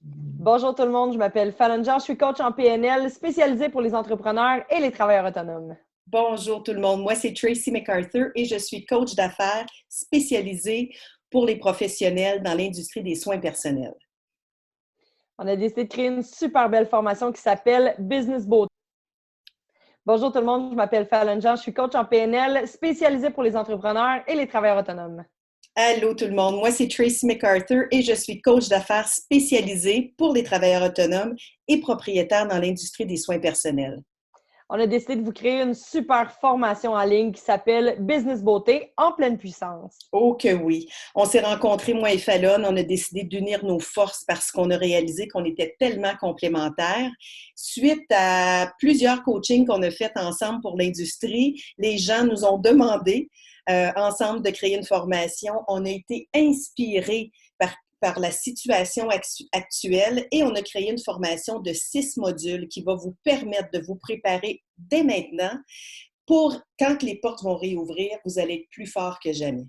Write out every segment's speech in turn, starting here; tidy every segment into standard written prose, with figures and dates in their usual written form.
Bonjour tout le monde, je m'appelle Fallon Jean, je suis coach en PNL spécialisée pour les entrepreneurs et les travailleurs autonomes. Bonjour tout le monde, moi c'est Tracy MacArthur et je suis coach d'affaires spécialisée pour les professionnels dans l'industrie des soins personnels. On a décidé de créer une super belle formation qui s'appelle Business Beauté. Bonjour tout le monde, je m'appelle Fallon Jean, je suis coach en PNL spécialisée pour les entrepreneurs et les travailleurs autonomes. Allô tout le monde, moi c'est Tracy MacArthur et je suis coach d'affaires spécialisée pour les travailleurs autonomes et propriétaires dans l'industrie des soins personnels. On a décidé de vous créer une super formation en ligne qui s'appelle Business Beauté en pleine puissance. Oh que oui! On s'est rencontrés, moi et Fallon, on a décidé d'unir nos forces parce qu'on a réalisé qu'on était tellement complémentaires. Suite à plusieurs coachings qu'on a fait ensemble pour l'industrie, les gens nous ont demandé ensemble de créer une formation. On a été inspirés par la situation actuelle et on a créé une formation de 6 modules qui va vous permettre de vous préparer dès maintenant pour quand les portes vont réouvrir, vous allez être plus fort que jamais.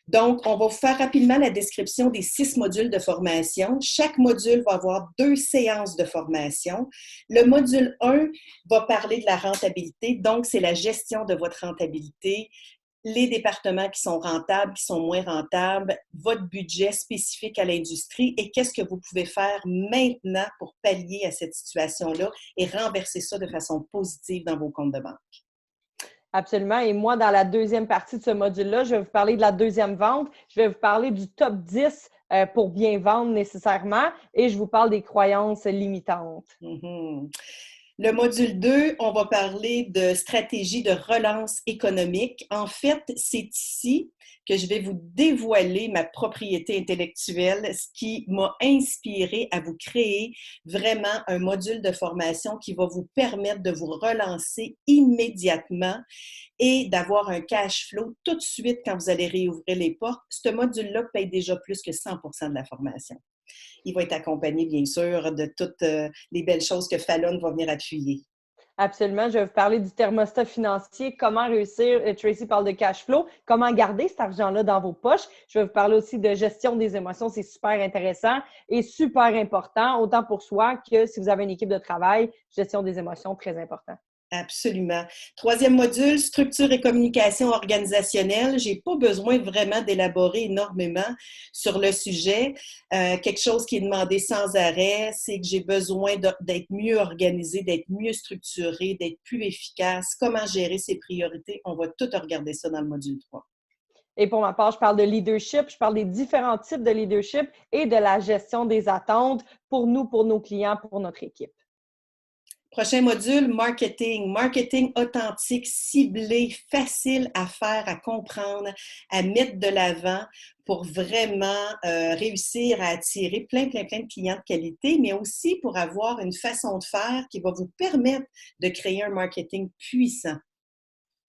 Donc, on va vous faire rapidement la description des 6 modules de formation. Chaque module va avoir 2 séances de formation. Le module 1 va parler de la rentabilité, donc c'est la gestion de votre rentabilité, les départements qui sont rentables, qui sont moins rentables, votre budget spécifique à l'industrie et qu'est-ce que vous pouvez faire maintenant pour pallier à cette situation-là et renverser ça de façon positive dans vos comptes de banque. Absolument. Et moi, dans la deuxième partie de ce module-là, je vais vous parler de la deuxième vente. Je vais vous parler du top 10 pour bien vendre nécessairement et je vous parle des croyances limitantes. Mm-hmm. Le module 2, on va parler de stratégie de relance économique. En fait, c'est ici que je vais vous dévoiler ma propriété intellectuelle, ce qui m'a inspiré à vous créer vraiment un module de formation qui va vous permettre de vous relancer immédiatement et d'avoir un cash flow tout de suite quand vous allez réouvrir les portes. Ce module-là paye déjà plus que 100% de la formation. Il va être accompagné, bien sûr, de toutes les belles choses que Fallon va venir appuyer. Absolument. Je vais vous parler du thermostat financier, comment réussir, Tracy parle de cash flow, comment garder cet argent-là dans vos poches. Je vais vous parler aussi de gestion des émotions, c'est super intéressant et super important, autant pour soi que si vous avez une équipe de travail, gestion des émotions, très important. Absolument. Troisième module, structure et communication organisationnelle. J'ai pas besoin vraiment d'élaborer énormément sur le sujet. Quelque chose qui est demandé sans arrêt, c'est que j'ai besoin d'être mieux organisé, d'être mieux structuré, d'être plus efficace. Comment gérer ses priorités? On va tout regarder ça dans le module 3. Et pour ma part, je parle de leadership, je parle des différents types de leadership et de la gestion des attentes pour nous, pour nos clients, pour notre équipe. Prochain module, marketing. Marketing authentique, ciblé, facile à faire, à comprendre, à mettre de l'avant pour vraiment réussir à attirer plein de clients de qualité, mais aussi pour avoir une façon de faire qui va vous permettre de créer un marketing puissant.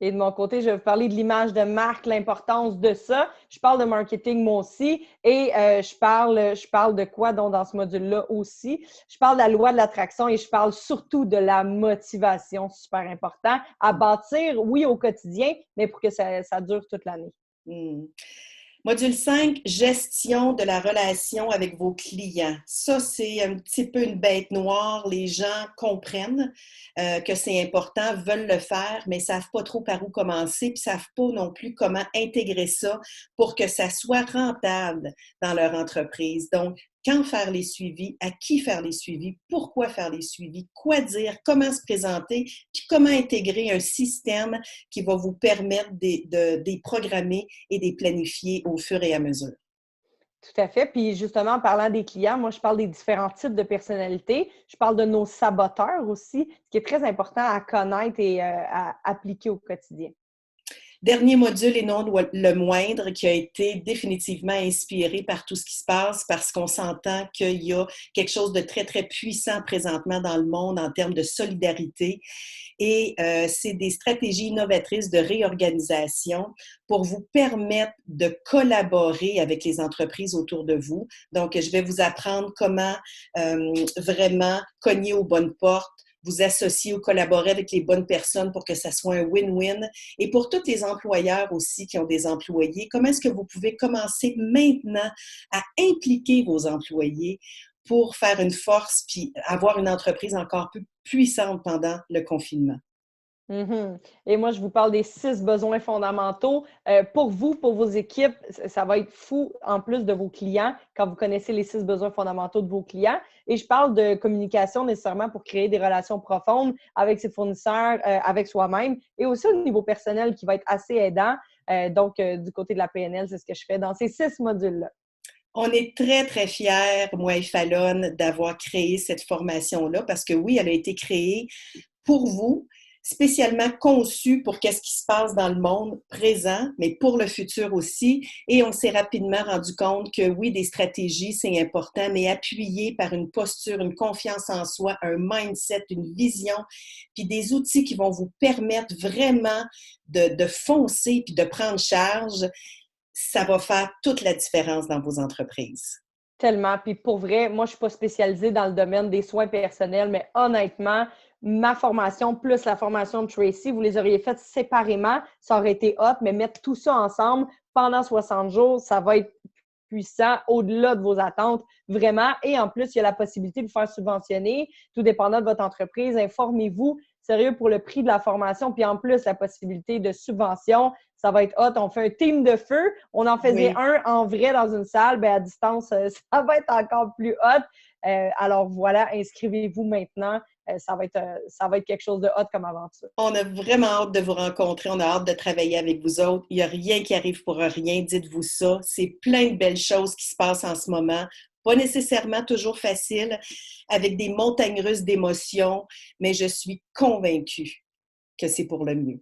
Et de mon côté, je vais vous parler de l'image de marque, l'importance de ça. Je parle de marketing moi aussi et je parle de quoi donc dans ce module-là aussi. Je parle de la loi de l'attraction et je parle surtout de la motivation, super important, à bâtir, oui, au quotidien, mais pour que ça dure toute l'année. Hmm. Module 5, gestion de la relation avec vos clients. Ça, c'est un petit peu une bête noire. Les gens comprennent que c'est important, veulent le faire, mais ne savent pas trop par où commencer, puis ne savent pas non plus comment intégrer ça pour que ça soit rentable dans leur entreprise. Donc, quand faire les suivis, à qui faire les suivis, pourquoi faire les suivis, quoi dire, comment se présenter, puis comment intégrer un système qui va vous permettre de les programmer et de les planifier au fur et à mesure. Tout à fait. Puis justement, en parlant des clients, moi, je parle des différents types de personnalités. Je parle de nos saboteurs aussi, ce qui est très important à connaître et à appliquer au quotidien. Dernier module et non le moindre, qui a été définitivement inspiré par tout ce qui se passe parce qu'on s'entend qu'il y a quelque chose de très puissant présentement dans le monde en termes de solidarité. Et c'est des stratégies innovatrices de réorganisation pour vous permettre de collaborer avec les entreprises autour de vous. Donc, je vais vous apprendre comment vraiment cogner aux bonnes portes, vous associer ou collaborer avec les bonnes personnes pour que ça soit un win-win. Et pour tous les employeurs aussi qui ont des employés, comment est-ce que vous pouvez commencer maintenant à impliquer vos employés pour faire une force puis avoir une entreprise encore plus puissante pendant le confinement. Mhm. Et moi, je vous parle des 6 besoins fondamentaux. Pour vous, pour vos équipes, ça va être fou en plus de vos clients quand vous connaissez les 6 besoins fondamentaux de vos clients. Et je parle de communication nécessairement pour créer des relations profondes avec ses fournisseurs, avec soi-même et aussi au niveau personnel qui va être assez aidant. Du côté de la PNL, c'est ce que je fais dans ces 6 modules-là. On est très, très fiers, moi et Fallon, d'avoir créé cette formation-là parce que oui, elle a été créée pour vous, spécialement conçue pour qu'est-ce qui se passe dans le monde présent, mais pour le futur aussi. Et on s'est rapidement rendu compte que oui, des stratégies, c'est important, mais appuyé par une posture, une confiance en soi, un mindset, une vision, puis des outils qui vont vous permettre vraiment de foncer puis de prendre charge, ça va faire toute la différence dans vos entreprises. Tellement. Puis pour vrai, moi, je ne suis pas spécialisée dans le domaine des soins personnels, mais honnêtement, ma formation plus la formation de Tracy, vous les auriez faites séparément, ça aurait été hot, mais mettre tout ça ensemble pendant 60 jours, ça va être puissant au-delà de vos attentes, vraiment. Et en plus, il y a la possibilité de vous faire subventionner, tout dépendant de votre entreprise. Informez-vous, sérieux, pour le prix de la formation. Puis en plus, la possibilité de subvention, ça va être hot. On fait un team de feu. On en faisait Oui. un en vrai dans une salle. Bien, à distance, ça va être encore plus hot. Alors voilà, inscrivez-vous maintenant. Ça va être quelque chose de hot comme aventure. On a vraiment hâte de vous rencontrer. On a hâte de travailler avec vous autres. Il n'y a rien qui arrive pour rien. Dites-vous ça. C'est plein de belles choses qui se passent en ce moment. Pas nécessairement toujours facile, avec des montagnes russes d'émotions, mais je suis convaincue que c'est pour le mieux.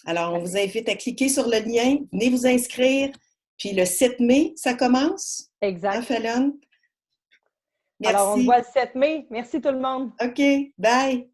Alors, on vous invite à cliquer sur le lien. Venez vous inscrire. Puis le 7 mai, ça commence. Exact. Hein, Fallon? Alors, on se Merci. voit le 7 mai. Merci tout le monde. OK. Bye.